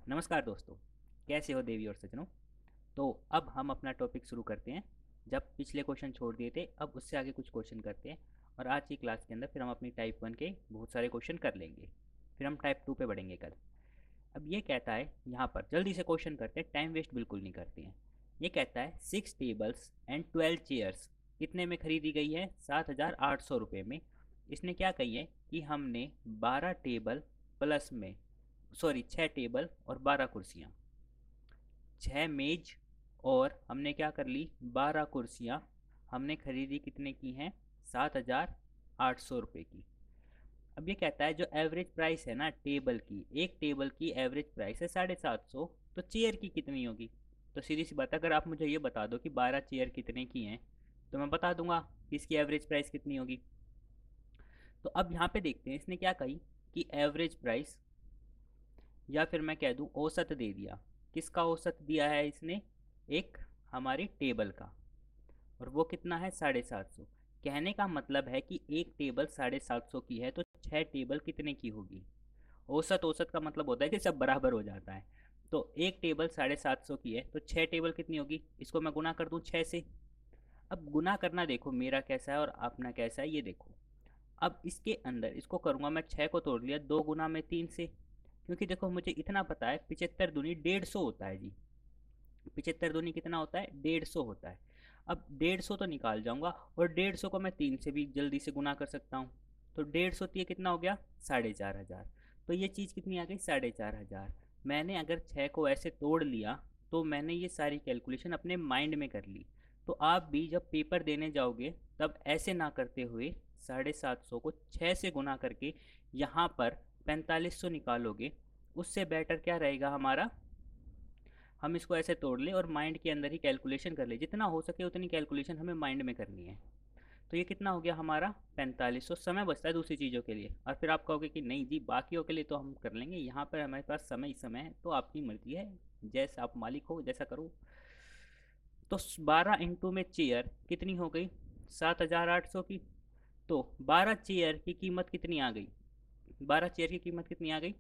नमस्कार दोस्तों, कैसे हो देवी और सज्जनों। तो अब हम अपना टॉपिक शुरू करते हैं। जब पिछले क्वेश्चन छोड़ दिए थे, अब उससे आगे कुछ क्वेश्चन करते हैं। और आज की क्लास के अंदर फिर हम अपनी टाइप 1 के बहुत सारे क्वेश्चन कर लेंगे। फिर हम टाइप 2 पे बढ़ेंगे कल। अब ये कहता है यहाँ पर, जल्दी से क्वेश्चन करते हैं, टाइम वेस्ट बिल्कुल नहीं करते हैं। ये कहता है 6 टेबल्स एंड 12 चेयर्स कितने में खरीदी गई है? 7,800 रुपये में। इसने क्या कही है कि हमने 12 टेबल प्लस में, सॉरी 6 टेबल और 12 कुर्सियाँ, 6 मेज और हमने क्या कर ली 12 कुर्सियाँ हमने खरीदी कितने की हैं? 7,800 रुपये की। अब ये कहता है जो एवरेज प्राइस है ना टेबल की, एक टेबल की एवरेज प्राइस है 750, तो चेयर की कितनी होगी? तो सीधी सी बात है, अगर आप मुझे ये बता दो कि 12 चेयर कितने की हैं तो मैं बता दूंगा कि इसकी एवरेज प्राइस कितनी होगी। तो अब यहाँ पे देखते हैं इसने क्या कही कि एवरेज प्राइस, या फिर मैं कह दूं औसत दे दिया। किसका औसत दिया है इसने? एक हमारी टेबल का। और वो कितना है? 750। कहने का मतलब है कि एक टेबल 750 की है तो 6 टेबल कितने की होगी? औसत, औसत का मतलब होता है कि सब बराबर हो जाता है। तो एक टेबल 750 की है तो 6 टेबल कितनी होगी? इसको मैं गुना कर दूं 6 से। अब गुना करना देखो मेरा कैसा है और अपना कैसा है, ये देखो। अब इसके अंदर इसको करूँगा मैं, 6 को तोड़ लिया 2 गुना में 3 से। क्योंकि देखो मुझे इतना पता है 75 दूनी 150 होता है जी। 75 दूनी कितना होता है? 150 होता है। अब 150 तो निकाल जाऊंगा और 150 को मैं 3 से भी जल्दी से गुना कर सकता हूँ। तो 150 ये कितना हो गया? 4,500। तो ये चीज़ कितनी आ गई? 4,500। मैंने अगर 6 को ऐसे तोड़ लिया तो मैंने ये सारी कैलकुलेशन अपने माइंड में कर ली। तो आप भी जब पेपर देने जाओगे तब ऐसे ना करते हुए 750 को 6 से गुना करके यहाँ पर 4500 निकालोगे। उससे बेटर क्या रहेगा हमारा? हम इसको ऐसे तोड़ लें और माइंड के अंदर ही कैलकुलेशन कर ले, जितना हो सके उतनी कैलकुलेशन हमें माइंड में करनी है। तो ये कितना हो गया हमारा? 4500। समय बचता है दूसरी चीज़ों के लिए। और फिर आप कहोगे कि नहीं जी बाकियों के लिए तो हम कर लेंगे, यहाँ पर हमारे पास समय ही समय है। तो आपकी मर्जी है, जैसा आप मालिक हो जैसा करो। तो 12 इंटू में चेयर कितनी हो गई? 7,800 की। तो 12 चेयर की कीमत कितनी आ गई? 12 चेयर की कीमत कितनी आ गई?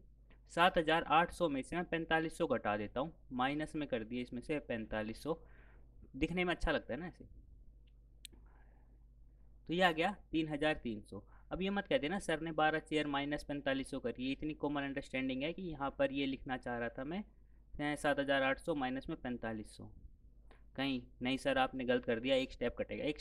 7,800 में से मैं 4500 घटा देता हूँ, माइनस में कर दिए इसमें से 4500। दिखने में अच्छा लगता है ना ऐसे। तो ये आ गया 3,300। अब ये मत कह देना सर ने 12 चेयर माइनस 4500 करी है। इतनी कॉमन अंडरस्टैंडिंग है कि यहाँ पर ये लिखना चाह रहा था मैं 7,800 माइनस में 4500। कहीं नहीं सर आपने गलत कर दिया, एक स्टेप कटेगा। एक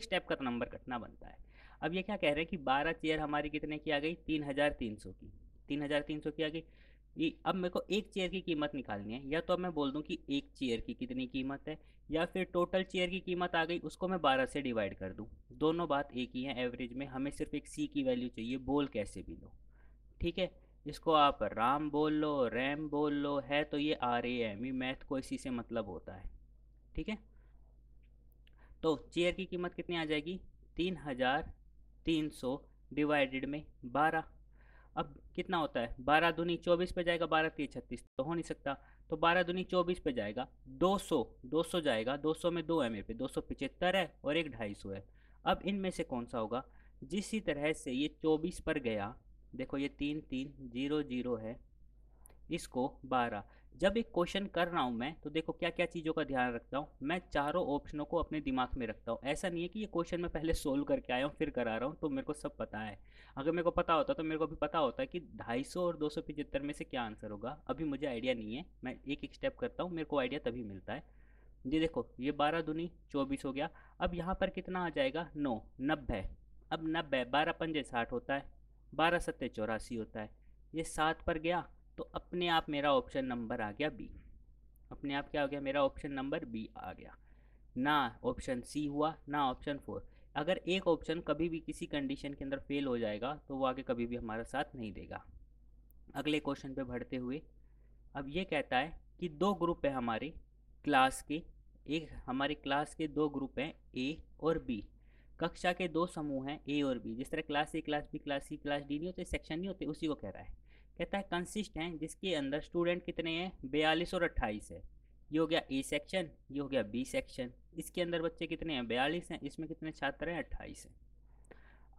स्टेप का तो नंबर कटना बनता है। अब ये क्या कह रहे हैं कि 12 चेयर हमारी कितने की आ गई? 3,300 की। 3,300 की आ गई। अब मेरे को एक चेयर की कीमत निकालनी है। या तो अब मैं बोल दूं कि एक चेयर की कितनी कीमत है, या फिर टोटल चेयर की कीमत आ गई उसको मैं 12 से डिवाइड कर दूं। दोनों बात एक ही है एवरेज में। हमें सिर्फ एक सी की वैल्यू चाहिए, बोल कैसे भी लो। ठीक है। इसको आप राम बोल लो, रैम बोल लो, है तो ये RAM, मैथ को इसी से मतलब होता है। ठीक है। तो चेयर की कीमत कितनी आ जाएगी? 3,300 डिवाइडेड में 12। अब कितना होता है? 12 दूनी 24 पे जाएगा, 12 3 36 तो हो नहीं सकता। तो 12 दूनी 24 पे जाएगा, 200। 200 जाएगा, 200 में 2 है मेरे पे, 275 है और एक 250 है। अब इनमें से कौन सा होगा? जिस तरह से ये 24 पर गया, देखो ये 3 3 0 0 है, इसको 12। जब एक क्वेश्चन कर रहा हूँ मैं तो देखो क्या क्या चीज़ों का ध्यान रखता हूँ मैं, चारों ऑप्शनों को अपने दिमाग में रखता हूँ। ऐसा नहीं है कि ये क्वेश्चन मैं पहले सोल्व करके आया हूँ फिर करा रहा हूँ तो मेरे को सब पता है। अगर मेरे को पता होता तो मेरे को भी पता होता है कि 250 और 275 में से क्या आंसर होगा। अभी मुझे आइडिया नहीं है, मैं एक एक स्टेप करता हूँ, मेरे को आइडिया तभी मिलता है। ये देखो ये 12 दूनी 24 हो गया। अब यहाँ पर कितना आ जाएगा? 9 90। अब 90, 12 पंजे 60 होता है, 12 सत्ते 84 होता है। ये 7 पर गया तो अपने आप मेरा ऑप्शन नंबर आ गया बी। अपने आप क्या हो गया? मेरा ऑप्शन नंबर बी आ गया। ना ऑप्शन सी हुआ ना ऑप्शन 4। अगर एक ऑप्शन कभी भी किसी कंडीशन के अंदर फेल हो जाएगा तो वो आगे कभी भी हमारा साथ नहीं देगा। अगले क्वेश्चन पे बढ़ते हुए, अब ये कहता है कि दो ग्रुप है हमारे क्लास के। एक हमारे क्लास के दो ग्रुप हैं, ए और बी। कक्षा के दो समूह हैं, ए और बी। जिस तरह class A class B class C class D नहीं होते, सेक्शन नहीं होते, उसी को कह रहा है। कहता है कंसिस्ट हैं, जिसके अंदर स्टूडेंट कितने हैं? 42 और 28 है। ये हो गया ए सेक्शन, ये हो गया बी सेक्शन। इसके अंदर बच्चे कितने हैं? 42 हैं। इसमें कितने छात्र हैं? 28 हैं।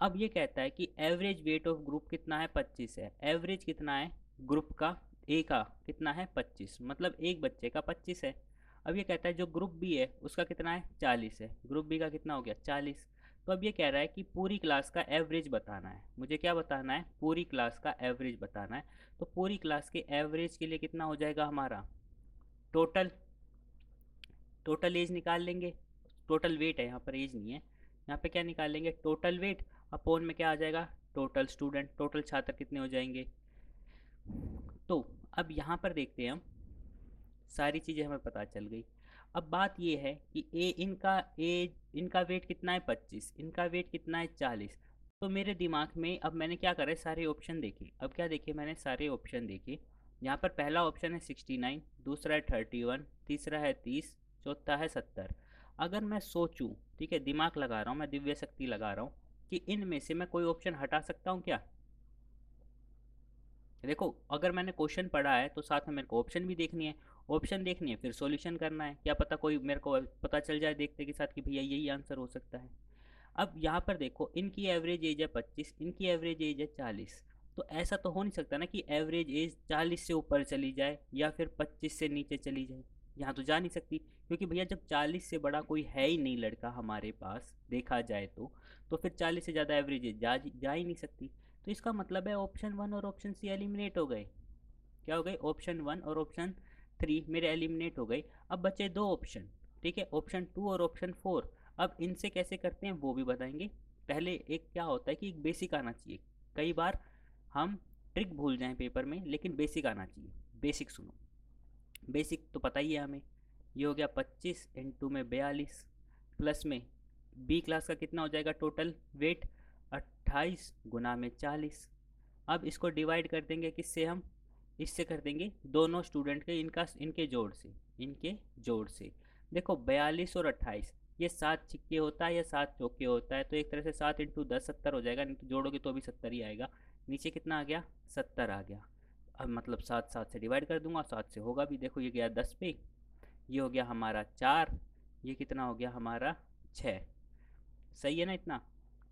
अब ये कहता है कि एवरेज वेट ऑफ ग्रुप कितना है? 25 है। एवरेज कितना है ग्रुप का? ए का कितना है 25, मतलब एक बच्चे का 25 है। अब ये कहता है जो ग्रुप बी है उसका कितना है 40 है, ग्रुप बी का कितना हो गया 40। तो अब ये कह रहा है कि पूरी क्लास का एवरेज बताना है, मुझे क्या बताना है पूरी क्लास का एवरेज बताना है। तो पूरी क्लास के एवरेज के लिए कितना हो जाएगा हमारा टोटल, टोटल एज निकाल लेंगे। टोटल वेट है यहाँ पर, एज नहीं है। यहाँ पे क्या निकाल लेंगे टोटल वेट, अपोन में क्या आ जाएगा टोटल स्टूडेंट, टोटल छात्र कितने हो जाएंगे। तो अब यहाँ पर देखते हैं हम, सारी चीज़ें हमें पता चल गई। अब बात ये है कि इनका वेट कितना है 25, इनका वेट कितना है 40। तो मेरे दिमाग में अब मैंने क्या करा है सारे ऑप्शन देखे। अब क्या देखे मैंने सारे ऑप्शन देखे। यहाँ पर पहला ऑप्शन है 69, दूसरा है 31, तीसरा है 30, चौथा है 70। अगर मैं सोचूं, ठीक है दिमाग लगा रहा हूँ मैं, दिव्य शक्ति लगा रहा हूँ कि इनमें से मैं कोई ऑप्शन हटा सकता हूँ क्या। देखो अगर मैंने क्वेश्चन पढ़ा है तो साथ में मेरे को ऑप्शन भी देखनी है, ऑप्शन देखनी है फिर सॉल्यूशन करना है, क्या पता कोई मेरे को पता चल जाए देखते के साथ कि भैया यही आंसर हो सकता है। अब यहाँ पर देखो इनकी एवरेज एज है 25, इनकी एवरेज एज है 40। तो ऐसा तो हो नहीं सकता ना कि एवरेज एज 40 से ऊपर चली जाए या फिर 25 से नीचे चली जाए, यहाँ तो जा नहीं सकती, क्योंकि भैया जब 40 से बड़ा कोई है ही नहीं लड़का हमारे पास देखा जाए तो फिर 40 से ज़्यादा एवरेज एज जा ही नहीं सकती। तो इसका मतलब है ऑप्शन वन और ऑप्शन सी एलिमिनेट हो गए। क्या हो गए ऑप्शन वन और ऑप्शन थ्री मेरे एलिमिनेट हो गए। अब बचे दो ऑप्शन, ठीक है ऑप्शन टू और ऑप्शन फोर। अब इनसे कैसे करते हैं वो भी बताएंगे। पहले एक क्या होता है कि एक बेसिक आना चाहिए, कई बार हम ट्रिक भूल जाएं पेपर में, लेकिन बेसिक आना चाहिए। बेसिक सुनो, बेसिक तो पता ही है हमें। ये हो गया 25 इंटू में 42, प्लस में बी क्लास का कितना हो जाएगा टोटल वेट 28 गुना में 40। अब इसको डिवाइड कर देंगे किससे हम, इससे कर देंगे दोनों स्टूडेंट के इनका इनके जोड़ से, इनके जोड़ से। देखो 42 और 28 ये 7 छिक्के होता है या 7 चौके होता है, तो एक तरह से 7 इंटू 10 70 हो जाएगा, नहीं तो जोड़ोगे तो भी 70 ही आएगा। नीचे कितना आ गया 70 आ गया। अब मतलब 7 7 से डिवाइड कर दूंगा, 7 से होगा भी, देखो ये गया 10 पे, ये हो गया हमारा 4, ये कितना हो गया हमारा 6। सही है ना इतना।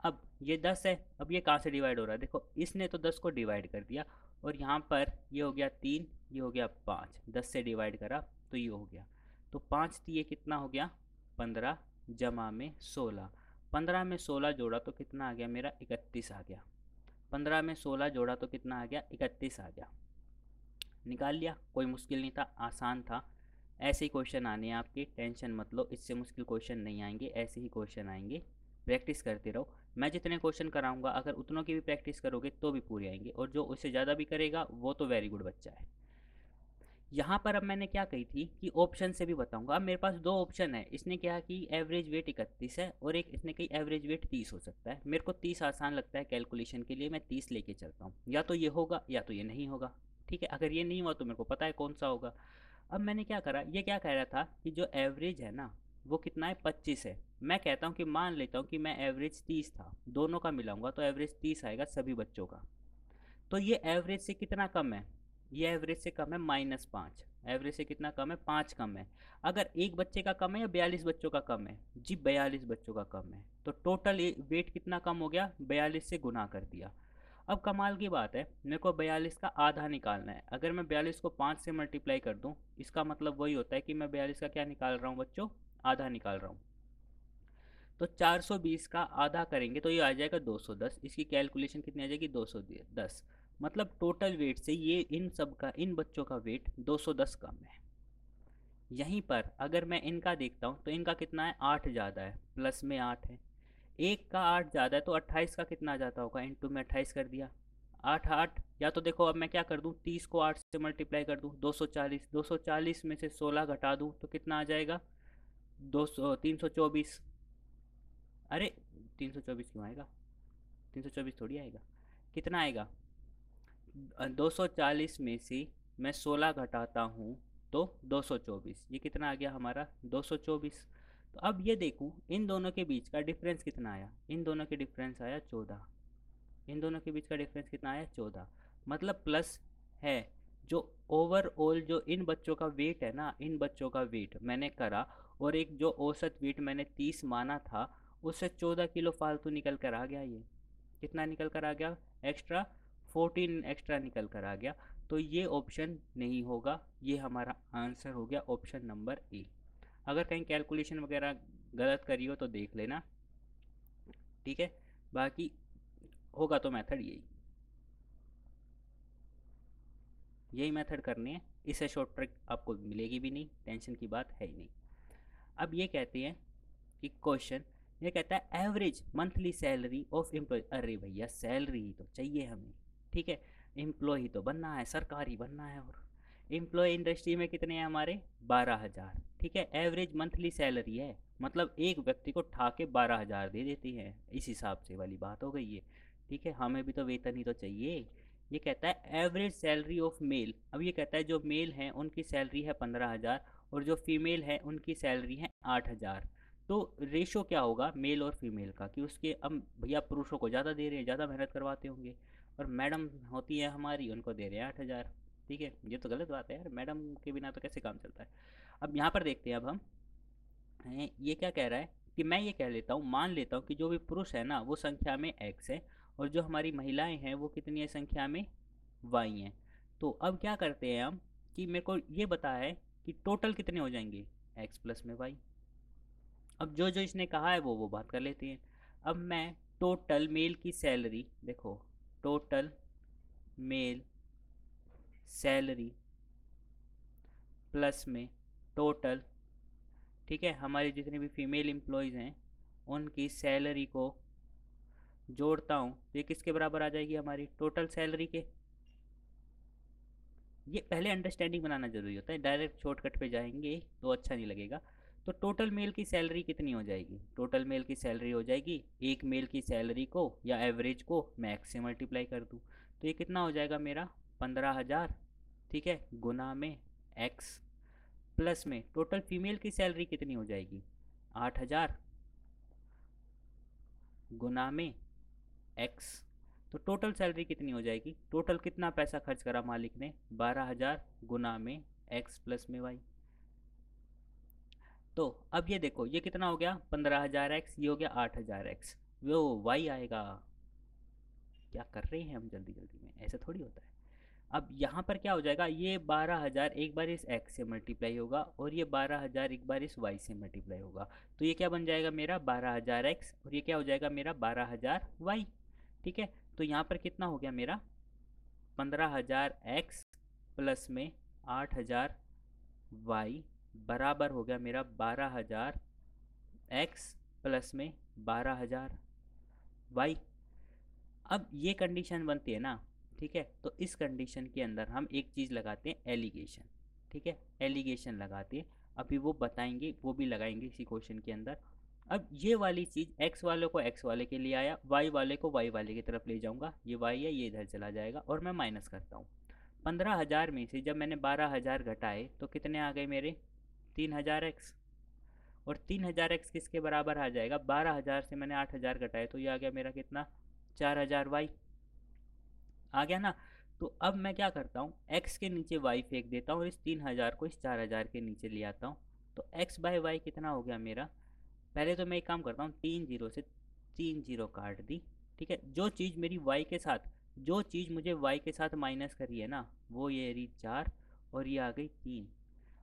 अब ये 10 है, अब ये कहाँ से डिवाइड हो रहा है, देखो इसने तो 10 को डिवाइड कर दिया, और यहाँ पर ये हो गया 3, ये हो गया 5, 10 से डिवाइड करा तो ये हो गया। तो 5 ये कितना हो गया 15 जमा में 16, 15 में 16 जोड़ा तो कितना आ गया मेरा 31 आ गया। 15 में 16 जोड़ा तो कितना आ गया 31 आ गया। निकाल लिया, कोई मुश्किल नहीं था, आसान था। ऐसे ही क्वेश्चन आने हैं आपके, टेंशन मत लो, इससे मुश्किल क्वेश्चन नहीं आएंगे, ऐसे ही क्वेश्चन आएंगे। प्रैक्टिस करते रहो, मैं जितने क्वेश्चन कराऊंगा अगर उतनों की भी प्रैक्टिस करोगे तो भी पूरे आएंगे, और जो उससे ज़्यादा भी करेगा वो तो वेरी गुड बच्चा है। यहाँ पर अब मैंने क्या कही थी कि ऑप्शन से भी बताऊंगा। अब मेरे पास दो ऑप्शन है, इसने क्या कि एवरेज वेट 31 है और एक इसने कही एवरेज वेट 30 हो सकता है। मेरे को 30 आसान लगता है कैलकुलेशन के लिए, मैं 30 लेके चलता हूँ, या तो ये होगा या तो ये नहीं होगा। ठीक है, अगर ये नहीं हुआ तो मेरे को पता है कौन सा होगा। अब मैंने क्या करा, ये क्या कह रहा था कि जो एवरेज है ना वो कितना है 25 है। मैं कहता हूँ कि मान लेता हूँ कि मैं एवरेज 30 था, दोनों का मिलाऊंगा तो एवरेज 30 आएगा सभी बच्चों का। तो ये एवरेज से कितना कम है, ये एवरेज से कम है -5, एवरेज से कितना कम है 5 कम है। अगर एक बच्चे का कम है या 42 बच्चों का कम है, जी 42 बच्चों का कम है, तो टोटल वेट कितना कम हो गया 42 से गुना कर दिया। अब कमाल की बात है, मेरे को 42 का आधा निकालना है। अगर मैं 42 को 5 से मल्टीप्लाई कर दूं, इसका मतलब वही होता है कि मैं 42 का क्या निकाल रहा हूँ बच्चों, आधा निकाल रहा हूँ। तो 420 का आधा करेंगे तो ये आ जाएगा 210, इसकी कैलकुलेशन कितनी आ जाएगी 210। मतलब टोटल वेट से ये इन सब का, इन बच्चों का वेट 210 कम है। यहीं पर अगर मैं इनका देखता हूँ तो इनका कितना है 8 ज़्यादा है, प्लस में 8 है। एक का 8 ज़्यादा है तो 28 का कितना जाता होगा, इंटू में 28 कर दिया। 8 8, या तो देखो अब मैं क्या कर दूँ, 30 को 8 से मल्टीप्लाई कर दूँ 240, 240 में से 16 घटा दूँ तो कितना आ जाएगा 324। अरे 324 क्यों आएगा, 324 थोड़ी आएगा, कितना आएगा 240 में से मैं 16 घटाता हूँ तो 224, ये कितना आ गया हमारा 224। तो अब ये देखूँ इन दोनों के बीच का डिफरेंस कितना आया, इन दोनों के डिफरेंस आया 14, इन दोनों के बीच का डिफरेंस कितना आया 14, मतलब प्लस है। जो ओवरऑल जो इन बच्चों का वेट है ना, इन बच्चों का वेट मैंने करा, और एक जो औसत वेट मैंने 30 माना था, उससे 14 किलो फालतू निकल कर आ गया। ये कितना निकल कर आ गया एक्स्ट्रा, 14 एक्स्ट्रा निकल कर आ गया। तो ये ऑप्शन नहीं होगा, ये हमारा आंसर हो गया ऑप्शन नंबर ए। अगर कहीं कैलकुलेशन वगैरह गलत करी हो तो देख लेना, ठीक है। बाकी होगा तो मेथड यही मेथड करनी है, इससे शॉर्ट ट्रिक आपको मिलेगी भी नहीं, टेंशन की बात है ही नहीं। अब ये कहते हैं कि क्वेश्चन ये कहता है average monthly salary of employ. अरे भैया सैलरी ही तो चाहिए हमें, ठीक है। एम्प्लॉय ही तो बनना है, सरकारी बनना है। और एम्प्लॉय इंडस्ट्री में कितने हैं हमारे, 12,000, ठीक है। एवरेज मंथली सैलरी है, मतलब एक व्यक्ति को ठा के 12,000 दे देती हैं, इस हिसाब से वाली बात हो गई है, ठीक है। हमें भी तो वेतन ही तो चाहिए। ये कहता है एवरेज सैलरी ऑफ मेल। अब ये कहता है जो मेल हैं उनकी सैलरी है 15,000 और जो फीमेल है उनकी सैलरी है 8,000। तो रेशो क्या होगा मेल और फीमेल का, कि उसके अब भैया पुरुषों को ज़्यादा दे रहे हैं, ज़्यादा मेहनत करवाते होंगे, और मैडम होती है हमारी उनको दे रहे हैं 8,000, ठीक है। ये तो गलत बात है यार, मैडम के बिना तो कैसे काम चलता है। अब यहाँ पर देखते हैं, अब हम ये क्या कह रहा है कि मैं ये कह लेता हूँ, मान लेता हूँ कि जो भी पुरुष है ना वो संख्या में एक्स है, और जो हमारी महिलाएं हैं वो कितनी है संख्या में वाई हैं। तो अब क्या करते हैं हम, कि मेरे को ये बता है कि टोटल कितने हो जाएंगे, एक्स प्लस में वाई। अब जो जो इसने कहा है वो बात कर लेते हैं। अब मैं टोटल मेल की सैलरी, देखो टोटल मेल सैलरी प्लस में टोटल, ठीक है, हमारे जितने भी फीमेल एम्प्लॉयज़ हैं उनकी सैलरी को जोड़ता हूँ तो ये किसके बराबर आ जाएगी, हमारी टोटल सैलरी के। ये पहले अंडरस्टैंडिंग बनाना जरूरी होता है, डायरेक्ट शॉर्टकट पे जाएंगे तो अच्छा नहीं लगेगा। तो टोटल मेल की सैलरी कितनी हो जाएगी, टोटल मेल की सैलरी हो जाएगी, एक मेल की सैलरी को या एवरेज को मैं एक्स से मल्टीप्लाई कर दूँ तो ये कितना हो जाएगा मेरा 15,000, ठीक है, गुना में एक्स, प्लस में टोटल फीमेल की सैलरी कितनी हो जाएगी 8,000 गुना में एक्स। तो टोटल सैलरी कितनी हो जाएगी, टोटल कितना पैसा खर्च करा मालिक ने, 12,000 गुना में एक्स प्लस में वाई। तो अब ये देखो ये कितना हो गया 15,000 एक्स, ये हो गया 8,000 एक्स, वो वाई आएगा। क्या कर रहे हैं हम जल्दी जल्दी में, ऐसा थोड़ी होता है। अब यहाँ पर क्या हो जाएगा, ये 12,000 एक बार इस एक्स से मल्टीप्लाई होगा और ये 12,000 एक बार इस वाई से मल्टीप्लाई होगा। तो ये क्या बन जाएगा मेरा 12,000 एक्स, और ये क्या हो जाएगा मेरा 12,000 वाई, ठीक है। तो यहाँ पर कितना हो गया मेरा 15,000 एक्स प्लस में 8,000 वाई बराबर हो गया मेरा 12,000 एक्स प्लस में 12,000 वाई। अब ये कंडीशन बनती है ना, ठीक है। तो इस कंडीशन के अंदर हम एक चीज़ लगाते हैं एलिगेशन, ठीक है, एलिगेशन लगाते हैं। अभी वो बताएंगे, वो भी लगाएंगे इसी क्वेश्चन के अंदर। अब ये वाली चीज़ एक्स वाले को एक्स वाले के लिए आया, वाई वाले को वाई वाले की तरफ ले जाऊंगा, ये वाई है ये इधर चला जाएगा और मैं माइनस करता हूँ। 15,000 में से जब मैंने 12,000 घटाए तो कितने आ गए मेरे 3,000 एक्स, और 3,000 एक्स किसके बराबर आ जाएगा, 12,000 से मैंने 8,000 घटाए तो ये आ गया मेरा कितना 4,000 वाई, आ गया ना। तो अब मैं क्या करता हूँ x के नीचे y फेंक देता हूँ और इस 3,000 को इस 4,000 के नीचे ले आता हूँ। तो x बाय वाई कितना हो गया मेरा, पहले तो मैं एक काम करता हूँ 3 जीरो से 3 जीरो काट दी, ठीक है। जो चीज़ मेरी y के साथ, जो चीज़ मुझे y के साथ माइनस करी है ना वो ये रही 4 और ये आ गई 3।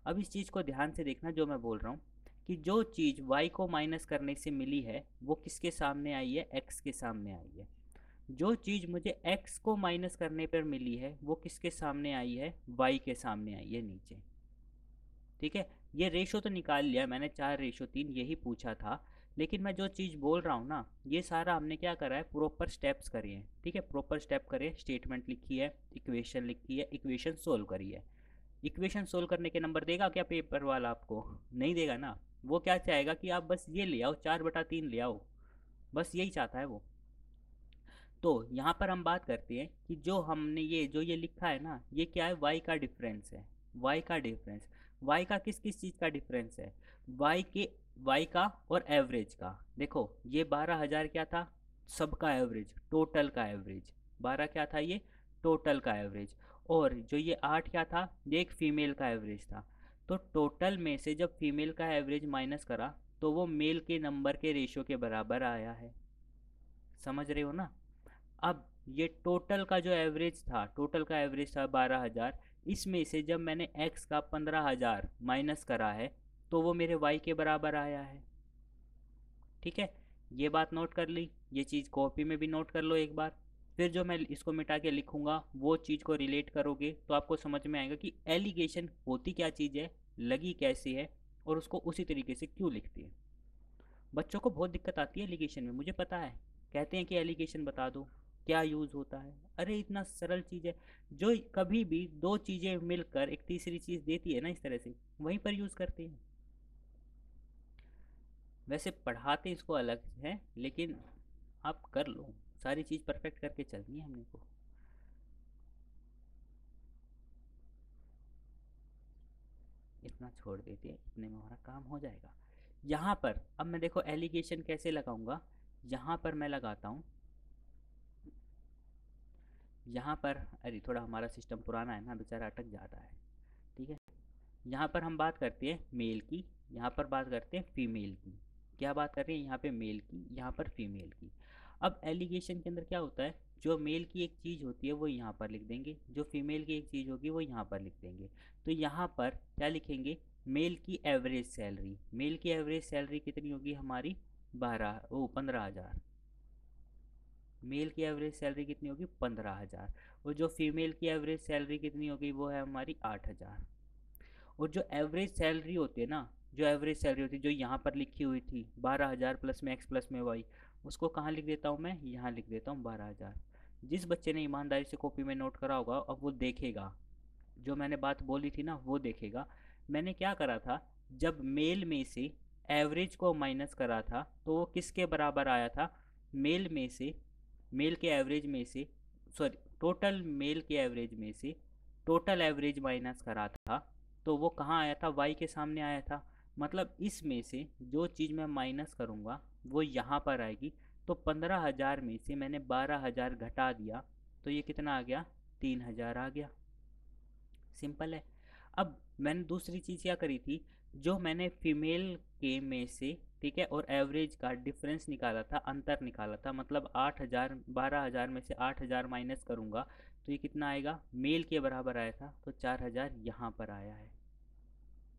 अब इस चीज़ को ध्यान से देखना जो मैं बोल रहा हूँ, कि जो चीज़ y को माइनस करने से मिली है वो किसके सामने आई है, x के सामने आई है। जो चीज़ मुझे x को माइनस करने पर मिली है वो किसके सामने आई है, y के सामने आई है नीचे, ठीक है। ये रेशो तो निकाल लिया मैंने, 4:3 यही पूछा था। लेकिन मैं जो चीज़ बोल रहा हूँ ना ये सारा हमने क्या करा है, प्रॉपर स्टेप्स करे हैं, ठीक है, प्रॉपर स्टेप करे, स्टेटमेंट लिखी है, इक्वेशन लिखी है, इक्वेशन सोल्व करी है। इक्वेशन सोल्व करने के नंबर देगा क्या पेपर वाला आपको, नहीं देगा ना। वो क्या चाहेगा कि आप बस ये ले आओ 4/3 ले आओ, बस यही चाहता है वो। तो यहाँ पर हम बात करते हैं कि जो हमने ये जो ये लिखा है ना ये क्या है, y का डिफरेंस है, y का डिफरेंस। y का किस किस चीज़ का डिफरेंस है, y का और एवरेज का। देखो ये 12,000 क्या था, सबका एवरेज, टोटल का एवरेज। 12 क्या था ये, टोटल का एवरेज। और जो ये 8 क्या था, ये एक फीमेल का एवरेज था। तो टोटल में से जब फीमेल का एवरेज माइनस करा तो वो मेल के नंबर के रेशियो के बराबर आया है, समझ रहे हो ना। अब ये टोटल का जो एवरेज था, टोटल का एवरेज था 12,000, इसमें से जब मैंने x का 15,000 माइनस करा है तो वो मेरे y के बराबर आया है। ठीक है, ये बात नोट कर ली, ये चीज़ कॉपी में भी नोट कर लो एक बार। फिर जो मैं इसको मिटा के लिखूंगा वो चीज़ को रिलेट करोगे तो आपको समझ में आएगा कि एलिगेशन होती क्या चीज़ है, लगी कैसे है, और उसको उसी तरीके से क्यों लिखती है। बच्चों को बहुत दिक्कत आती है एलिगेशन में, मुझे पता है। कहते हैं कि एलिगेशन बता दो क्या यूज़ होता है। अरे इतना सरल चीज़ है, जो कभी भी दो चीज़ें मिलकर एक तीसरी चीज़ देती है ना, इस तरह से वहीं पर यूज़ करते हैं। वैसे पढ़ाते इसको अलग है, लेकिन आप कर लो, सारी चीज़ परफेक्ट करके चलनी है हमने को। इतना छोड़ देते हैं, इतने में हमारा काम हो जाएगा। यहाँ पर अब मैं देखो एलिगेशन कैसे लगाऊंगा। यहाँ पर मैं लगाता हूँ, यहाँ पर, अरे थोड़ा हमारा सिस्टम पुराना है ना, बेचारा अटक जाता है। ठीक है, यहाँ पर हम बात करते हैं मेल की, यहाँ पर बात करते हैं फीमेल की। क्या बात कर रहे हैं, यहाँ पे मेल की, यहाँ पर फीमेल की। अब एलिगेशन के अंदर क्या होता है, जो मेल की एक चीज़ होती है वो यहाँ पर लिख देंगे, जो फीमेल की एक चीज़ होगी वो यहाँ पर लिख देंगे। तो यहाँ पर क्या लिखेंगे, मेल की एवरेज सैलरी, मेल की एवरेज सैलरी कितनी होगी हमारी, 15,000। मेल की एवरेज सैलरी कितनी होगी, 15,000। और जो फीमेल की एवरेज सैलरी कितनी होगी, वो है हमारी 8,000। और जो एवरेज सैलरी होती है ना, जो एवरेज सैलरी होती है जो यहाँ पर लिखी हुई थी 12,000 प्लस में एक्स प्लस में वाई, उसको कहाँ लिख देता हूँ मैं, यहाँ लिख देता हूँ 12,000। जिस बच्चे ने ईमानदारी से कॉपी में नोट करा होगा अब वो देखेगा, जो मैंने बात बोली थी ना वो देखेगा। मैंने क्या करा था, जब मेल में से एवरेज को माइनस करा था तो वो किसके बराबर आया था, मेल में से, मेल के एवरेज में से, सॉरी टोटल मेल के एवरेज में से टोटल एवरेज माइनस करा था, तो वो कहाँ आया था, वाई के सामने आया था। मतलब इसमें से जो चीज़ मैं माइनस करूँगा वो यहाँ पर आएगी। तो 15,000 में से मैंने 12,000 घटा दिया, तो ये कितना आ गया, 3,000 आ गया। सिंपल है। अब मैंने दूसरी चीज़ क्या करी थी, जो मैंने फीमेल के में से, ठीक है, और एवरेज का डिफरेंस निकाला था, अंतर निकाला था, मतलब 8,000, 12,000 में से 8,000 माइनस करूँगा तो ये कितना आएगा, मेल के बराबर आया था, तो 4,000 यहाँ पर आया है,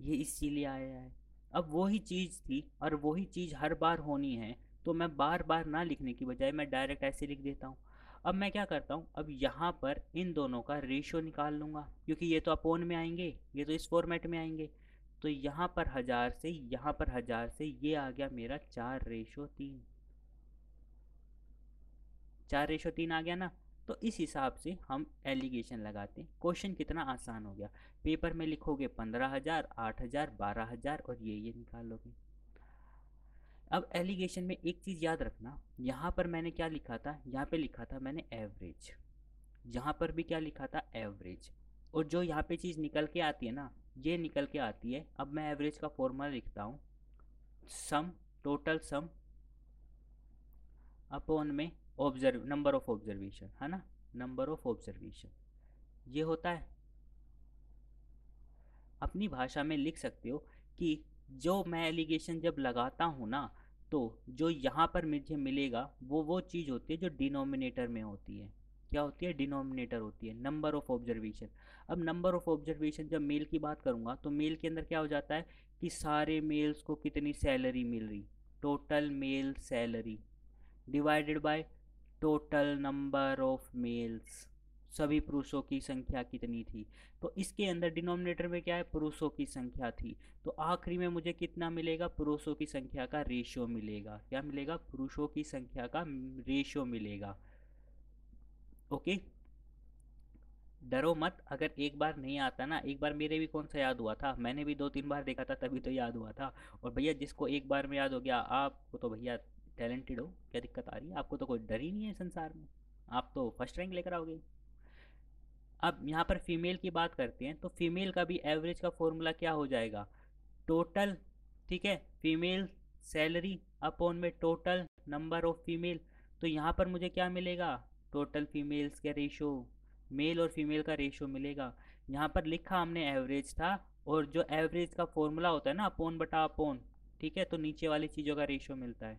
ये इसीलिए आया है। अब वही चीज़ थी और वही चीज़ हर बार होनी है, तो मैं बार बार ना लिखने की बजाय मैं डायरेक्ट ऐसे लिख देता हूँ। अब मैं क्या करता हूँ, अब यहाँ पर इन दोनों का रेशो निकाल लूँगा, क्योंकि ये तो अपोन में आएंगे, ये तो इस फॉर्मेट में आएंगे। तो यहाँ पर 1,000 से, यहाँ पर 1,000 से, ये आ गया मेरा 4:3, 4:3 आ गया ना। तो इस हिसाब से हम एलिगेशन लगाते हैं। क्वेश्चन कितना आसान हो गया, पेपर में लिखोगे 15,000, 8,000, 12,000 और ये निकाल लोगे। अब एलिगेशन में एक चीज़ याद रखना, यहाँ पर मैंने क्या लिखा था, यहाँ पे लिखा था मैंने एवरेज, यहाँ पर भी क्या लिखा था, एवरेज। और जो यहाँ पे चीज़ निकल के आती है ना, ये निकल के आती है। अब मैं एवरेज का फॉर्मूला लिखता हूँ, सम, टोटल सम अपॉन में ऑब्जर्व, नंबर ऑफ ऑब्जर्वेशन, है ना, नंबर ऑफ ऑब्जर्वेशन, ये होता है। अपनी भाषा में लिख सकते हो कि जो मैं एलिगेशन जब लगाता हूँ ना, तो जो यहाँ पर मुझे मिलेगा वो चीज़ होती है जो डिनोमिनेटर में होती है। क्या होती है, डिनोमिनेटर होती है, नंबर ऑफ ऑब्जर्वेशन। अब नंबर ऑफ ऑब्जर्वेशन जब मेल की बात करूँगा तो मेल के अंदर क्या हो जाता है कि सारे मेल्स को कितनी सैलरी मिल रही, total male salary divided by total number of males, सभी पुरुषों की संख्या कितनी थी। तो इसके अंदर डिनोमिनेटर में क्या है, पुरुषों की संख्या थी। तो आखिरी में मुझे कितना मिलेगा, पुरुषों की संख्या का रेशियो मिलेगा। क्या मिलेगा, पुरुषों की संख्या का रेशियो मिलेगा। ओके, डरो मत, अगर एक बार नहीं आता ना, एक बार मेरे भी कौन सा याद हुआ था, मैंने भी 2-3 बार देखा था तभी तो याद हुआ था। और भैया जिसको एक बार में याद हो गया, आपको तो भैया टैलेंटेड हो, क्या दिक्कत आ रही है, आपको तो कोई डर ही नहीं है संसार में, आप तो फर्स्ट रैंक लेकर आओगे। अब यहाँ पर फीमेल की बात करते हैं, तो फीमेल का भी एवरेज का फॉर्मूला क्या हो जाएगा, टोटल, ठीक है, फीमेल सैलरी अपॉन में टोटल नंबर ऑफ फीमेल। तो यहाँ पर मुझे क्या मिलेगा, टोटल फीमेल्स का रेशो, मेल और फीमेल का रेशो मिलेगा। यहाँ पर लिखा हमने एवरेज था, और जो एवरेज का फॉर्मूला होता है ना, अपोन बटा अपोन, ठीक है, तो नीचे वाली चीज़ों का रेशो मिलता है।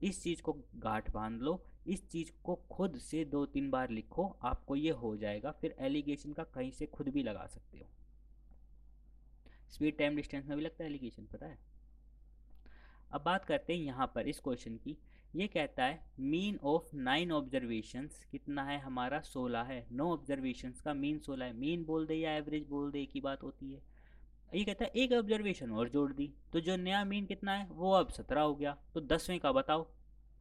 इस चीज़ को गांठ बांध लो, इस चीज़ को खुद से 2-3 बार लिखो, आपको ये हो जाएगा। फिर एलिगेशन का कहीं से खुद भी लगा सकते हो। स्पीड टाइम डिस्टेंस में भी लगता है एलिगेशन, पता है। अब बात करते हैं यहाँ पर इस क्वेश्चन की। ये कहता है मीन ऑफ 9 ऑब्जर्वेशंस कितना है हमारा, 16 है। 9 ऑब्जर्वेशंस का मीन 16 है। मीन बोल दे या एवरेज बोल दे, एक ही बात होती है। ये कहता है एक ऑब्जर्वेशन और जोड़ दी, तो जो नया मीन कितना है वो अब 17 हो गया, तो 10वें का बताओ।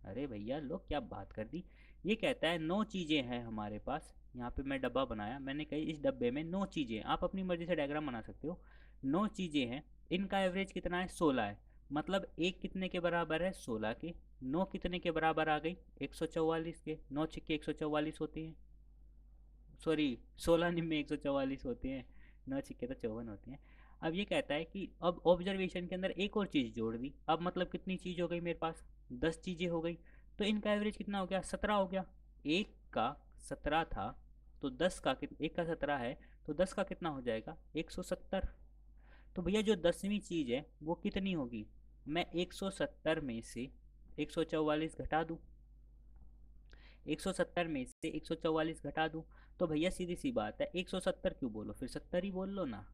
अरे भैया लो, क्या बात कर दी। ये कहता है 9 चीज़ें हैं हमारे पास। यहाँ पे मैं डब्बा बनाया, मैंने कही इस डब्बे में 9 चीज़ें, आप अपनी मर्जी से डायग्राम बना सकते हो। 9 चीज़ें हैं, इनका एवरेज कितना है, 16 है। मतलब एक कितने के बराबर है, 16 के। 9 कितने के बराबर आ गई, 144 के। 9 छिक्के 144 होते हैं, सॉरी 16 निम्न 144 होते हैं, 9 छिक्के तो 54 होते हैं। अब ये कहता है कि अब ऑब्जर्वेशन के अंदर एक और चीज़ जोड़ दी, अब मतलब कितनी चीज़ हो गई मेरे पास, 10 चीज़ें हो गई। तो इनका एवरेज कितना हो गया, 17 हो गया। एक का 17 था, तो 10 का एक का 17 है, तो 10 का कितना हो जाएगा, 170। तो भैया जो 10वीं चीज़ है वो कितनी होगी, मैं 170 में से 144 घटा दूँ, 170 में से 144 घटा दूं, तो भैया सीधी सी बात है, 170 क्यों बोलो, फिर 70 ही बोल लो ना,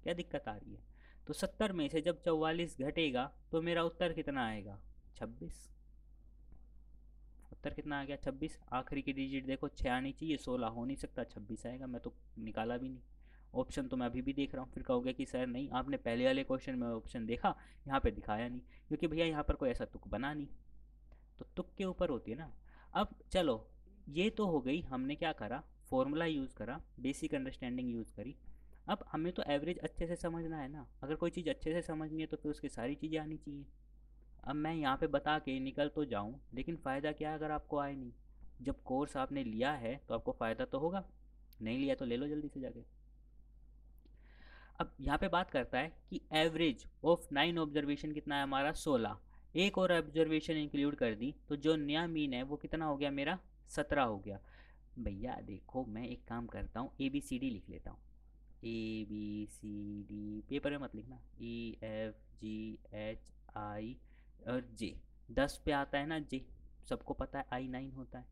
क्या दिक्कत आ रही है। तो 70 में से जब 44 घटेगा तो मेरा उत्तर कितना आएगा, 26। उत्तर कितना आ गया, 26। आखिरी की डिजिट देखो 6 आनी चाहिए, 16 हो नहीं सकता, 26 आएगा। मैं तो निकाला भी नहीं, ऑप्शन तो मैं अभी भी देख रहा हूँ। फिर कहोगे कि सर नहीं, आपने पहले वाले क्वेश्चन में ऑप्शन देखा, यहाँ पे दिखाया नहीं, क्योंकि भैया यहाँ पर कोई ऐसा तुक बना नहीं, तो तुक के ऊपर होती है ना। अब चलो, ये तो हो गई, हमने क्या करा, फॉर्मूला यूज़ करा, बेसिक अंडरस्टैंडिंग यूज़ करी। अब हमें तो एवरेज अच्छे से समझना है ना, अगर कोई चीज़ अच्छे से समझनी है तो फिर उसकी सारी चीज़ें आनी चाहिए। अब मैं यहाँ पे बता के निकल तो जाऊँ, लेकिन फ़ायदा क्या है अगर आपको आए नहीं। जब कोर्स आपने लिया है तो आपको फ़ायदा तो होगा, नहीं लिया तो ले लो जल्दी से जाके। अब यहाँ पे बात करता है कि एवरेज ऑफ 9 ऑब्जर्वेशन कितना है हमारा, 16। एक और ऑब्जर्वेशन इंक्लूड कर दी, तो जो नया मीन है वो कितना हो गया मेरा, 17 हो गया। भैया देखो, मैं एक काम करता हूँ, ए बी सी डी लिख लेता हूँ। A B C D paper में मत लिखना, E F G H I और जे। 10 पे आता है ना जे, सबको पता है आई 9 होता है।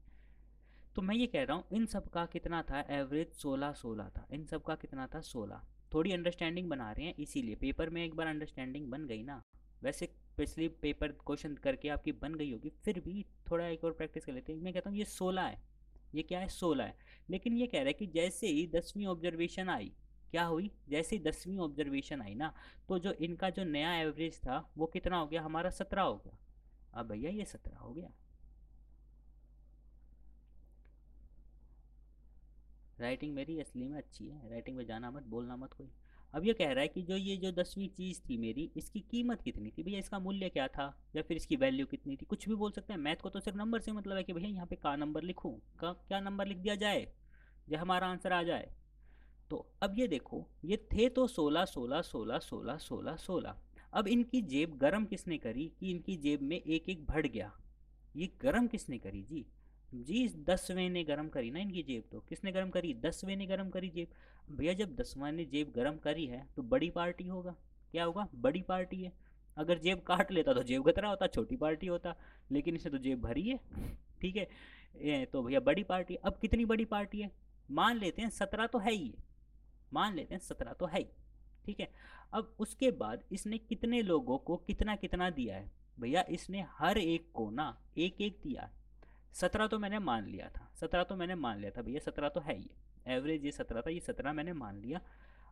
तो मैं ये कह रहा हूँ इन सब का कितना था एवरेज, 16 था। इन सब का कितना था, 16। थोड़ी अंडरस्टैंडिंग बना रहे हैं, इसीलिए पेपर में एक बार अंडरस्टैंडिंग बन गई ना। वैसे पिछली पेपर क्वेश्चन करके आपकी बन गई होगी, फिर भी थोड़ा एक और प्रैक्टिस कर लेते हैं। मैं कहता हूँ ये 16 है, ये क्या है, 16 है। लेकिन ये कह रहा है कि जैसे ही 10वीं ऑब्जर्वेशन आई, क्या हुई, जैसे ही 10वीं ऑब्जर्वेशन आई ना, तो जो इनका जो नया एवरेज था वो कितना हो गया हमारा, 17 हो गया। अब भैया ये 17 हो गया। राइटिंग मेरी असली में अच्छी है, राइटिंग में जाना मत, बोलना मत कोई। अब ये कह रहा है कि जो ये जो 10वीं चीज़ थी मेरी, इसकी कीमत कितनी थी भैया, इसका मूल्य क्या था, या फिर इसकी वैल्यू कितनी थी, कुछ भी बोल सकते हैं। मैथ को तो सिर्फ नंबर से मतलब है कि भैया यहाँ पे का नंबर लिखूँ, का क्या नंबर लिख दिया जाए जो हमारा आंसर आ जाए। तो अब ये देखो, ये थे तो 16 16 16 16 16 16। अब इनकी जेब गरम किसने करी कि इनकी जेब में एक एक बढ़ गया, ये गरम किसने करी जी, जी 10वें ने गरम करी ना इनकी जेब। तो किसने गरम करी, 10वें ने गरम करी जेब। भैया जब 10वां ने जेब गरम करी है तो बड़ी पार्टी होगा, क्या होगा, बड़ी पार्टी है। अगर जेब काट लेता तो जेब गतरा होता, छोटी पार्टी होता, लेकिन इसने तो जेब भरी है, ठीक है। तो भैया बड़ी पार्टी। अब कितनी बड़ी पार्टी है, मान लेते हैं 17 तो है ही, मान लेते हैं 17 तो है ही, ठीक है। अब उसके बाद इसने कितने लोगों को कितना कितना दिया है, भैया इसने हर एक को ना एक एक दिया। 17 तो मैंने मान लिया था, 17 तो मैंने मान लिया था भैया, 17 तो है ही, एवरेज ये 17 था, ये 17 मैंने मान लिया।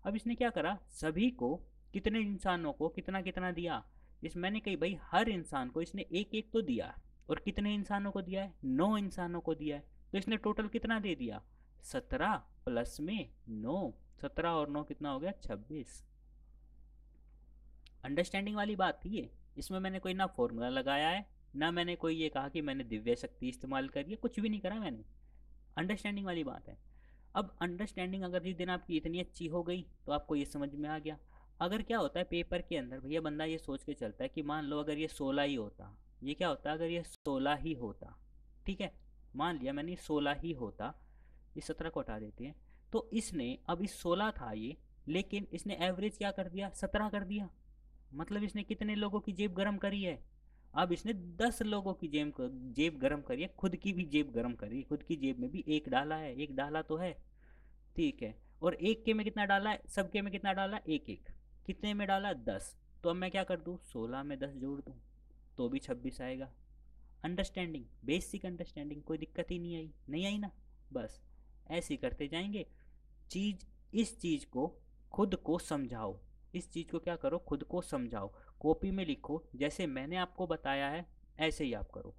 अब इसने क्या करा, सभी को, कितने इंसानों को कितना कितना दिया, इस मैंने कही भाई हर इंसान को इसने एक एक तो दिया। और कितने इंसानों को दिया है, 9 इंसानों को दिया है। तो इसने टोटल कितना दे दिया, 17 प्लस में 9, 17 और 9 कितना हो गया, 26। अंडरस्टैंडिंग वाली बात थी ये, इसमें मैंने कोई ना फॉर्मूला लगाया है, ना मैंने कोई ये कहा कि मैंने दिव्य शक्ति इस्तेमाल करी है, कुछ भी नहीं करा मैंने। अंडरस्टैंडिंग वाली बात है। अब अंडरस्टैंडिंग अगर जिस दिन आपकी इतनी अच्छी हो गई तो आपको ये समझ में आ गया। अगर क्या होता है पेपर के अंदर भैया, बंदा ये सोच के चलता है कि मान लो अगर ये 16 ही होता, ये क्या होता अगर ये 16 ही होता, ठीक है, मान लिया मैंने 16 ही होता, इस 17 को हटा देते हैं। तो इसने अब इस 16 था ये, लेकिन इसने एवरेज क्या कर दिया, 17 कर दिया। मतलब इसने कितने लोगों की जेब गर्म करी है, अब इसने 10 लोगों की जेब गरम करी है, खुद की भी जेब गरम करी, खुद की जेब में भी एक डाला है, एक डाला तो है, ठीक है। और एक के में कितना डाला है, सबके में कितना डाला, एक एक, कितने में डाला, 10। तो अब मैं क्या कर दूँ, 16 में 10 जोड़ दूँ तो भी 26 आएगा। अंडरस्टैंडिंग, बेसिक अंडरस्टैंडिंग, कोई दिक्कत ही नहीं आई, नहीं आई ना। बस ऐसे ही करते जाएंगे। चीज इस चीज को खुद को समझाओ, इस चीज को क्या करो, खुद को समझाओ, कॉपी में लिखो, जैसे मैंने आपको बताया है ऐसे ही आप करो।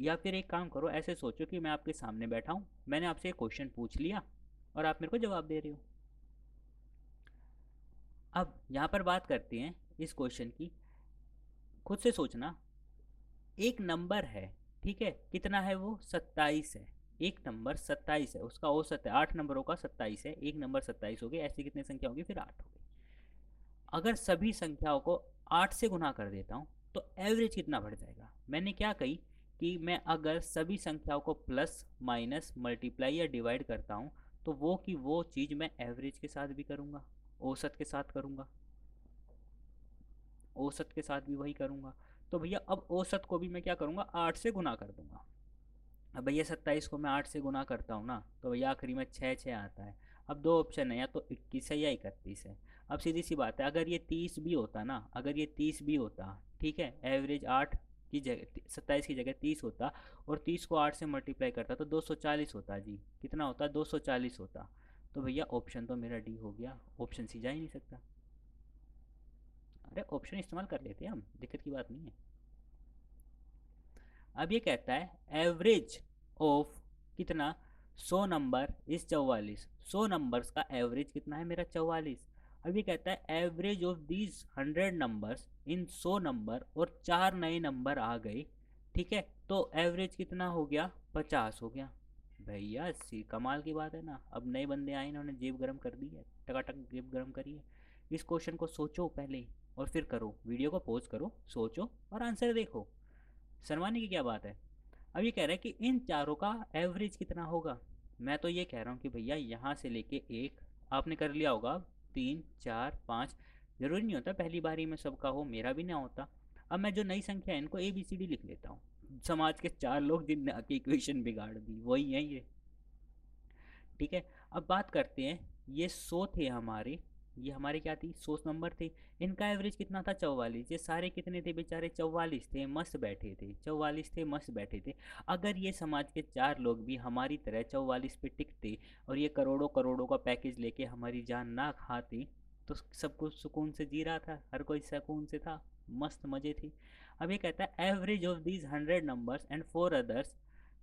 या फिर एक काम करो, ऐसे सोचो कि मैं आपके सामने बैठा हूँ, मैंने आपसे एक क्वेश्चन पूछ लिया और आप मेरे को जवाब दे रहे हो। अब यहाँ पर बात करते हैं इस क्वेश्चन की, खुद से सोचना। एक नंबर है, ठीक है, कितना है वो, 27 है। एक नंबर 27 है, उसका औसत है, 8 नंबरों का 27 है, एक नंबर 27 हो गए, ऐसी कितनी संख्या होगी, फिर 8 हो गई। अगर सभी संख्याओं को 8 से गुना कर देता हूँ तो एवरेज कितना बढ़ जाएगा। मैंने क्या कही कि मैं अगर सभी संख्याओं को प्लस माइनस मल्टीप्लाई या डिवाइड करता हूँ तो वो की वो चीज़ मैं एवरेज के साथ भी करूँगा, औसत के साथ करूँगा, औसत के साथ भी वही करूँगा। तो भैया अब औसत को भी मैं क्या करूँगा, 8 से गुना कर दूंगा। अब भैया 27 को मैं 8 से गुना करता हूँ ना, तो भैया आखिरी में 6 आता है। अब दो ऑप्शन है, या तो 21 है या 31 है। अब सीधी सी बात है, अगर ये 30 भी होता ना, अगर ये 30 भी होता, ठीक है, एवरेज 8 की जगह 27 की जगह 30 होता और 30 को 8 से मल्टीप्लाई करता तो 240 होता जी, कितना होता, 240 होता। तो भैया ऑप्शन तो मेरा डी हो गया, ऑप्शन सी जा ही नहीं सकता। अरे ऑप्शन इस्तेमाल कर लेते हैं हम, दिक्कत की बात नहीं है। अब ये कहता है एवरेज ऑफ कितना, 100 नंबर इस 44, 100 नंबर्स का एवरेज कितना है मेरा, 44। अब ये कहता है average of these 100 numbers in 100 number, और 4 नए नंबर आ गए, ठीक है, तो एवरेज कितना हो गया, 50 हो गया। भैया सी कमाल की बात है ना, अब नए बंदे आए, इन्होंने जेब गरम कर दी है, टकाटक जेब गरम करी है। इस क्वेश्चन को सोचो पहले और फिर करो, वीडियो को पॉज करो, सोचो और आंसर देखो, शर्माने की क्या बात है। अब ये कह रहा है कि इन चारों का एवरेज कितना होगा। मैं तो ये कह रहा हूँ कि भैया यहाँ से लेके एक, आपने कर लिया होगा, 3 4 5, जरूरी नहीं होता पहली बारी में सबका हो, मेरा भी ना होता। अब मैं जो नई संख्या है इनको ABCD लिख लेता हूँ, समाज के 4 लोग जिनने आके इक्वेशन बिगाड़ दी वही है ये, ठीक है। अब बात करते हैं, ये 100 थे हमारे, ये हमारे क्या थी, 100 नंबर थे, इनका एवरेज कितना था, 44। ये सारे कितने थे बेचारे, 44 थे, मस्त बैठे थे, 44 थे, मस्त बैठे थे। अगर ये समाज के 4 लोग भी हमारी तरह 44 पे टिकते और ये करोड़ों करोड़ों का पैकेज लेके हमारी जान ना खाते, तो सब कुछ सुकून से जी रहा था, हर कोई सुकून से था, मस्त मजे थे। अब ये कहता है average of these 100 numbers and 4 others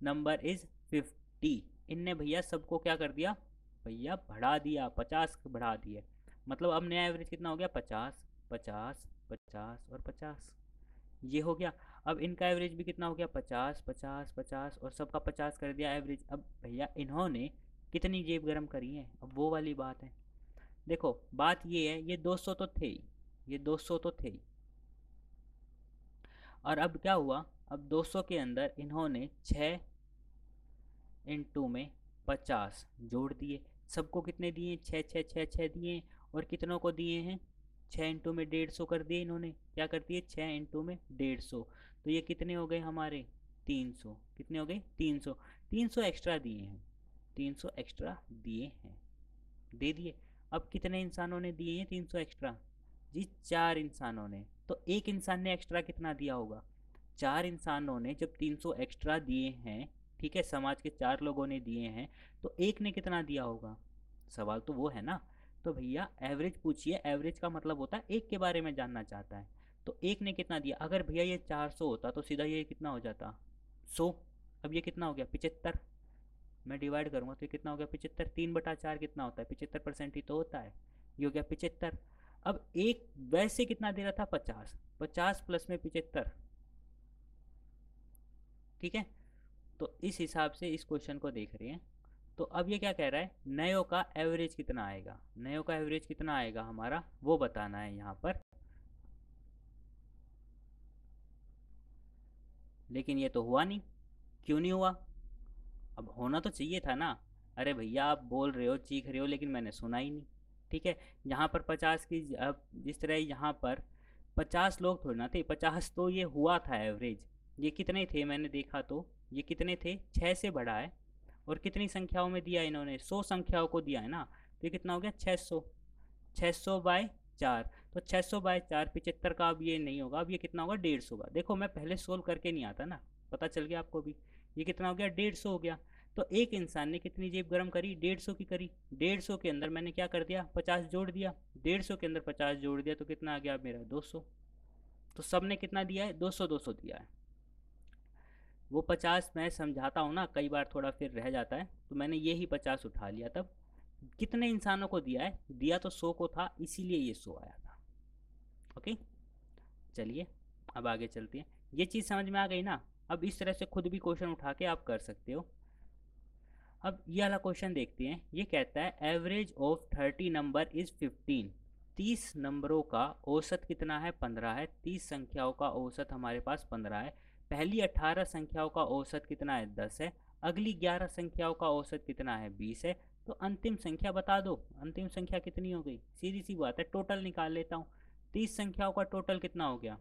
number is 50। इनने भैया सबको क्या कर दिया, भैया बढ़ा दिया, 50 बढ़ा दिए, मतलब अब नया एवरेज कितना हो गया, 50 50 50 और 50, ये हो गया। अब इनका एवरेज भी कितना हो गया, 50 50 50 और सबका 50 कर दिया एवरेज। अब भैया इन्होंने कितनी जेब गरम करी है, अब वो वाली बात है। देखो बात ये है, ये 200 तो थे ही, ये 200 तो थे ही, और अब क्या हुआ, अब 200 के अंदर इन्होंने 6 इंटू में 50 जोड़ दिए, सबको कितने दिए, 6 6 6 6 दिए, और कितनों को दिए हैं, 6 इंटू में 150 कर दिए इन्होंने, क्या कर दिए, 6 इंटू में 150, तो ये कितने हो गए हमारे, 300, कितने हो गए, 300, 300 एक्स्ट्रा दिए हैं, 300 एक्स्ट्रा दिए हैं, दे दिए। अब कितने इंसानों ने दिए हैं 300 एक्स्ट्रा, जी 4 इंसानों ने। तो एक इंसान ने एक्स्ट्रा कितना दिया होगा, 4 इंसानों ने जब 300 एक्स्ट्रा दिए हैं, ठीक है, समाज के 4 लोगों ने दिए हैं, तो एक ने कितना दिया होगा, सवाल तो वो है ना। तो भैया एवरेज पूछिए, एवरेज का मतलब होता है एक के बारे में जानना चाहता है, तो एक ने कितना दिया। अगर भैया ये 400 होता तो सीधा ये कितना हो जाता, 100। अब ये कितना हो गया, 75, मैं डिवाइड करूँगा तो ये कितना हो गया, 75, 3/4 कितना होता है, 75% ही तो होता है, ये हो गया 75। अब एक वैसे कितना दे रहा था, 50, 50 प्लस में 75, ठीक है। तो इस हिसाब से इस क्वेश्चन को देख रहे हैं। तो अब ये क्या कह रहा है, नयों का एवरेज कितना आएगा, नयों का एवरेज कितना आएगा हमारा, वो बताना है यहाँ पर। लेकिन ये तो हुआ नहीं, क्यों नहीं हुआ, अब होना तो चाहिए था ना। अरे भैया आप बोल रहे हो, चीख रहे हो, लेकिन मैंने सुना ही नहीं, ठीक है। यहाँ पर 50 की, अब जिस तरह यहाँ पर 50 लोग थोड़ी ना थे, 50 तो ये हुआ था एवरेज। ये कितने थे मैंने देखा तो, ये कितने थे, 6 से बढ़ा है। और कितनी संख्याओं में दिया इन्होंने, 100 संख्याओं को दिया है ना, तो ये कितना हो गया 600। 600/4, तो 600/4 75 का अब ये नहीं होगा, अब ये कितना होगा 150 होगा। देखो मैं पहले सोल्व करके नहीं आता ना, पता चल गया आपको भी। ये कितना हो गया 150 हो गया। तो एक इंसान ने कितनी जेब गर्म करी, 150 की करी। 150 के अंदर मैंने क्या कर दिया, 50 जोड़ दिया। 150 के अंदर 50 जोड़ दिया तो कितना आ गया मेरा 200। तो सब ने कितना दिया है, 200 200 दिया है। वो 50 मैं समझाता हूँ ना, कई बार थोड़ा फिर रह जाता है, तो मैंने ये ही 50 उठा लिया। तब कितने इंसानों को दिया है, दिया तो 100 को था, इसीलिए ये 100 आया था। ओके, चलिए अब आगे चलते हैं। ये चीज़ समझ में आ गई ना। अब इस तरह से खुद भी क्वेश्चन उठा के आप कर सकते हो। अब ये वाला क्वेश्चन देखते हैं। ये कहता है एवरेज ऑफ 30 नंबर इज 15। 30 नंबरों का औसत कितना है, 15 है। 30 संख्याओं का औसत हमारे पास 15 है। पहली 18 संख्याओं का औसत कितना है, 10 है। अगली 11 संख्याओं का औसत कितना है, 20 है। तो अंतिम संख्या बता दो, अंतिम संख्या कितनी हो गई। सीधी सी बात है, टोटल निकाल लेता हूँ। 30 संख्याओं का टोटल कितना हो गया,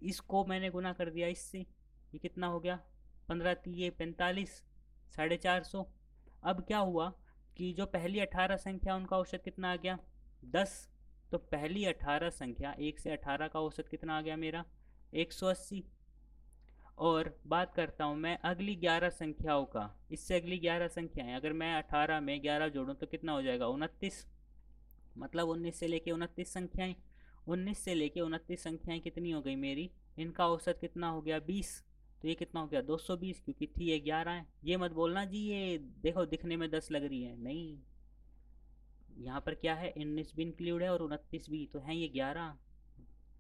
इसको मैंने गुना कर दिया इससे, ये कितना हो गया 15 3 45, 450। अब क्या हुआ कि जो पहली 18 संख्या उनका औसत कितना आ गया, 10। तो पहली 18 संख्या 1 से 18 का औसत कितना आ गया मेरा, 180। और बात करता हूँ मैं अगली 11 संख्याओं का, इससे अगली 11 संख्याएं, अगर मैं 18 में 11 जोड़ूँ तो कितना हो जाएगा 29। मतलब 19 से लेके 29 संख्याएं, 19 से लेके 29 संख्याएं कितनी हो गई मेरी, इनका औसत कितना हो गया 20। तो ये कितना हो गया 220, क्योंकि थी ये 11 है। ये मत बोलना जी ये देखो दिखने में 10 लग रही है, नहीं, यहाँ पर क्या है 19 भी इंक्लूड है और 29 भी, तो है ये 11।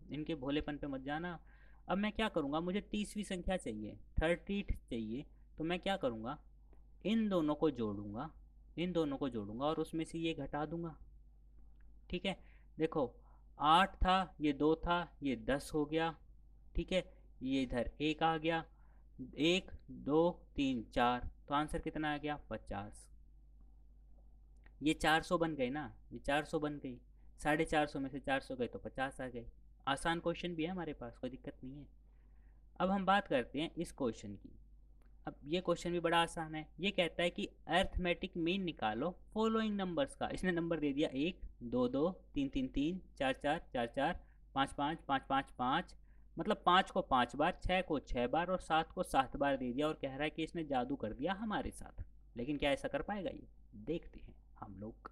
इनके भोलेपन पे मत जाना। अब मैं क्या करूँगा, मुझे 30वीं संख्या चाहिए, 30 चाहिए। तो मैं क्या करूँगा, इन दोनों को जोड़ूंगा, इन दोनों को जोड़ूंगा और उसमें से ये घटा दूंगा। ठीक है, देखो 8 था, ये 2 था, ये 10 हो गया। ठीक है, ये इधर 1 आ गया, 1 2 3 4, तो आंसर कितना आ गया 50। ये 400 बन गए ना, ये 400 बन गई। 450 में से 400 गए तो 50 आ गए। आसान क्वेश्चन भी है हमारे पास, कोई दिक्कत नहीं है। अब हम बात करते हैं इस क्वेश्चन की। अब ये क्वेश्चन भी बड़ा आसान है। ये कहता है कि अर्थमेटिक मीन निकालो फॉलोइंग नंबर्स का। इसने नंबर दे दिया 1 2 2 3 3 3 4 4 4 4 5 5 5 5 5, मतलब 5 को 5 बार, 6 को 6 बार और 7 को 7 बार दे दिया। और कह रहा है कि इसने जादू कर दिया हमारे साथ। लेकिन क्या ऐसा कर पाएगा ये, देखते हैं हम लोग।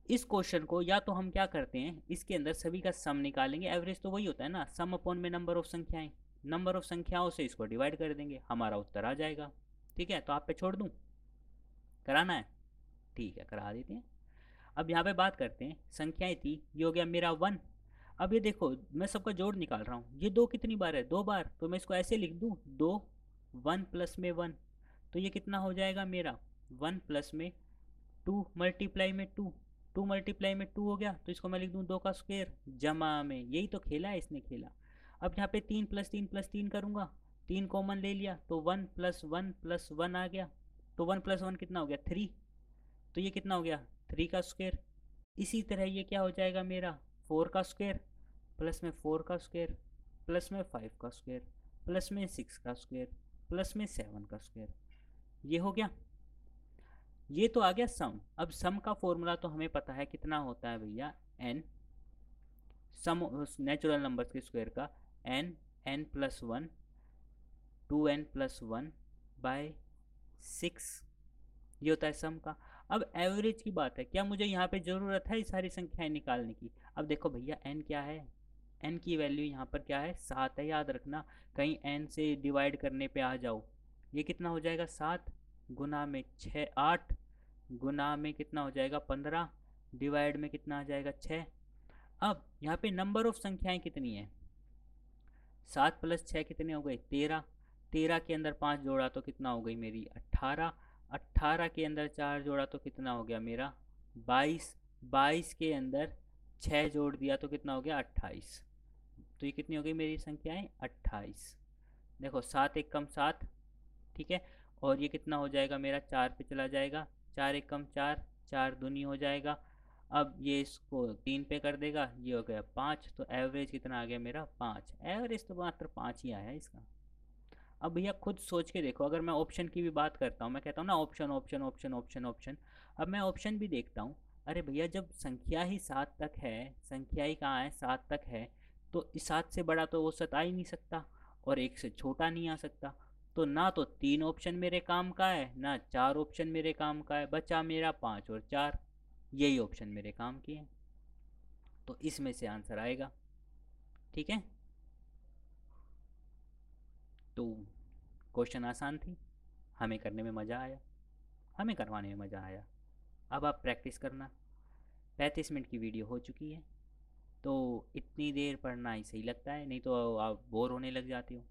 इस क्वेश्चन को या तो हम क्या करते हैं, इसके अंदर सभी का सम निकालेंगे। एवरेज तो वही होता है ना, सम अपॉन में नंबर ऑफ संख्याएं। नंबर ऑफ संख्याओं से इसको डिवाइड कर देंगे, हमारा उत्तर आ जाएगा। ठीक है, तो आप पे छोड़ दूं, कराना है, ठीक है करा देते हैं। अब यहाँ पे बात करते हैं, संख्याएं थी, ये हो गया मेरा 1। अब ये देखो मैं सबका जोड़ निकाल रहा हूँ, ये 2 कितनी बार है, 2 बार। तो मैं इसको ऐसे लिख दूँ, 2 1 प्लस में 1, तो ये कितना हो जाएगा मेरा 1 प्लस में 2 मल्टीप्लाई में 2, 2 मल्टीप्लाई में 2 हो गया। तो इसको मैं लिख दूँ 2 का स्क्वायर जमा में, यही तो खेला है इसने खेला। अब यहाँ पे 3 प्लस 3 प्लस 3 करूँगा, 3 कॉमन ले लिया तो 1 प्लस 1 प्लस 1 आ गया। तो 1 प्लस 1 कितना हो गया 3, तो ये कितना हो गया 3 का स्क्वायर। इसी तरह ये क्या हो जाएगा मेरा 4 का स्क्वायर, प्लस में 4 का स्क्वायर, प्लस में 5 का स्क्वायर, प्लस में 6 का स्क्वायर, प्लस में 7 का स्क्वायर। ये हो गया, ये तो आ गया सम। अब सम का फॉर्मूला तो हमें पता है कितना होता है भैया, एन, सम नेचुरल नंबर्स के स्क्वायर का, एन, एन प्लस 1, 2n+1/6, ये होता है सम का। अब एवरेज की बात है, क्या मुझे यहाँ पे ज़रूरत है ये सारी संख्याएं निकालने की। अब देखो भैया एन क्या है, एन की वैल्यू यहाँ पर क्या है 7 है, याद रखना, कहीं एन से डिवाइड करने पे आ जाओ। ये कितना हो जाएगा 7 गुना में 6 8, गुना में कितना हो जाएगा 15, डिवाइड में कितना आ जाएगा 6। अब यहाँ पे नंबर ऑफ संख्याएं कितनी है, 7 प्लस 6 कितने हो गए 13, 13 के अंदर 5 जोड़ा तो कितना हो गई मेरी 18, 18 के अंदर 4 जोड़ा तो कितना हो गया मेरा 22, 22 के अंदर 6 जोड़ दिया तो कितना हो गया 28। तो ये कितनी हो गई मेरी संख्याएं 28। देखो 7 एक कम 7, ठीक है, और ये कितना हो जाएगा मेरा 4 पे चला जाएगा, 4 एक कम 4, 4 दूनी हो जाएगा। अब ये इसको 3 पे कर देगा, ये हो गया 5, तो एवरेज कितना आ गया मेरा 5। एवरेज तो मात्र 5 ही आया है इसका। अब भैया खुद सोच के देखो, अगर मैं ऑप्शन की भी बात करता हूँ, मैं कहता हूँ ना option option option option option, अब मैं ऑप्शन भी देखता हूँ। अरे भैया जब संख्या ही 7 तक है, संख्या ही कहाँ है 7 तक है, तो इस 7 से बड़ा तो वो सत आ ही नहीं सकता, और 1 से छोटा नहीं आ सकता। तो ना तो 3 ऑप्शन मेरे काम का है, ना 4 ऑप्शन मेरे काम का है, बचा मेरा 5 और 4, यही ऑप्शन मेरे काम की है। तो इसमें से आंसर आएगा। ठीक है, तो क्वेश्चन आसान थी, हमें करने में मज़ा आया, हमें करवाने में मज़ा आया। अब आप प्रैक्टिस करना। 35 मिनट की वीडियो हो चुकी है, तो इतनी देर पढ़ना ही सही लगता है, नहीं तो आप बोर होने लग जाते हो।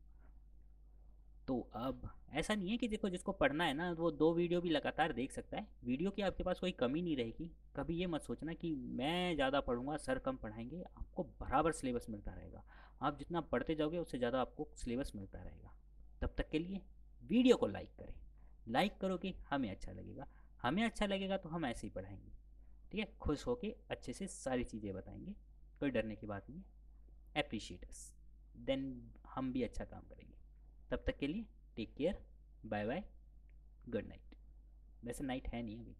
तो अब ऐसा नहीं है कि देखो, जिसको पढ़ना है ना वो 2 वीडियो भी लगातार देख सकता है, वीडियो की आपके पास कोई कमी नहीं रहेगी। कभी ये मत सोचना कि मैं ज़्यादा पढ़ूंगा सर कम पढ़ाएंगे, आपको बराबर सिलेबस मिलता रहेगा। आप जितना पढ़ते जाओगे उससे ज़्यादा आपको सिलेबस मिलता रहेगा। तब तक के लिए वीडियो को लाइक करें, लाइक करोगे हमें अच्छा लगेगा, हमें अच्छा लगेगा तो हम ऐसे ही पढ़ाएंगे। ठीक है, खुश होके अच्छे से सारी चीज़ें बताएंगे, कोई डरने की बात नहीं है। अप्रिशिएट अस, देन हम भी अच्छा काम करेंगे। तब तक के लिए take care, bye bye, good night. वैसे नाइट है नहीं अभी।